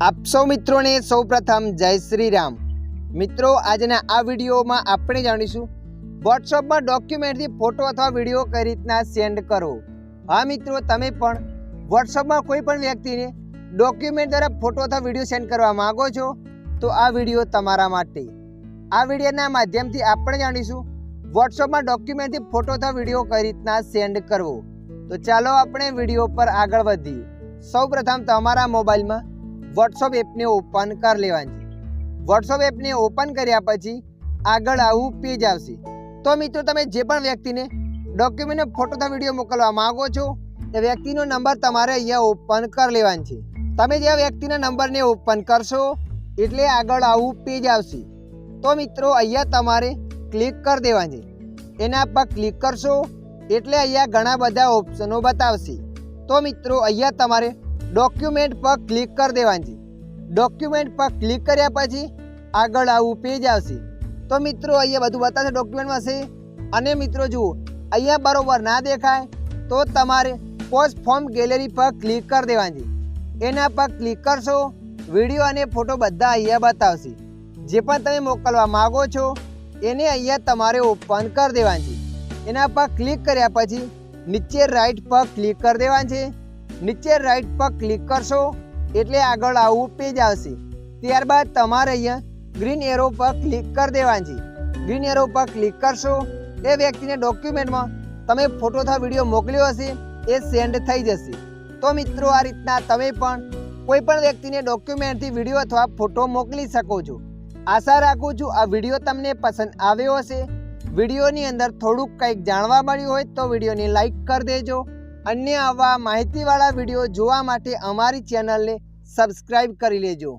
आप सौ मित्रों ने सौ प्रथम जय श्री राम। मित्रों आजना आ विडियो में आपणे जाणीशुं व्हाट्सएप में डॉक्यूमेंट थी फोटो अथवा विडियो कई रीतना सेंड करो। हाँ मित्रों, तमे पण व्हाट्सएप में कोई पण व्यक्ति ने डॉक्यूमेंट द्वारा फोटो अथवा विडियो सेंड करवा मांगो छो तो आ विडियो तमारा माटे। आ विडियोना माध्यमथी आपणे जाणीशुं व्हाट्सएप में डॉक्यूमेंट थी फोटो अथवा विडियो कई रीतना सेंड करवो। तो चलो अपने विडियो पर आगळ वधीए। सौ प्रथम तमारा मोबाइल में व्हाट्सएप एप ने ओपन कर लेवानी। व्हाट्सएप एप ने ओपन कर्या पछी आगळ आवुं पेज आवशे। तो मित्रों, तमे जे पण व्यक्ति ने डॉक्यूमेंट में फोटो अथवा विडियो मोकलवा मांगो छो ए व्यक्तिनो नंबर तमारे अहींया ओपन कर लेवानो छे। तमे जे व्यक्तिना नंबर ने ओपन करशो एटले आगळ आवुं पेज आवशे। तो मित्रों, अहींया तमारे क्लिक कर देवानी। एना पर क्लिक करशो एटले अहींया घणा बधा ऑप्शनो बतावशे। तो मित्रों, अहींया तमारे डॉक्यूमेंट पर क्लिक कर देवानी। डॉक्यूमेंट पर क्लिक कर्या पछी आगळ आवुं पेज आवशे। तो मित्रों, अहींया बधुं बताशे डॉक्यूमेंट में छे। अने मित्रों जुओ, अहींया बरोबर ना देखाय तो तमारे पोस्ट फॉर्म गैलरी पर क्लिक कर देवानी। एना पर क्लिक करशो विडियो अने फोटो बधा अहींया बतावशे। जे पण तमे मोकलवा मांगो छो एने अहींया तमारे ओपन कर देवानी। एना पर क्लिक कर्या पछी नीचे राइट पर क्लिक कर देवानी छे। नीचे राइट पर क्लिक करशो एटले आगळ आवुं पेज आवशे। त्यारबाद तमारे अहींया ग्रीन एरो पर क्लिक कर देवानी छे। ग्रीन एरो पर क्लिक करशो ए व्यक्तिने डॉक्यूमेंट में तमे फोटो अथवा विडियो मोकल्यो हशे ए सेंड थई जशे। तो मित्रों, आ रीतना तमे पण कोई पण व्यक्तिने डॉक्यूमेंट थी विडियो अथवा फोटो मोकली शको छो। आशा राखुं छुं आ विडियो तमने पसंद आव्यो हशे। विडियोनी अंदर थोड़ुंक कंईक जाणवा मळ्युं होय तो विडियोने लाइक कर देजो। अन्य आवा माहितीवाळा विडियो जोवा माटे अमारी चेनलने सब्सक्राइब करी लेजो।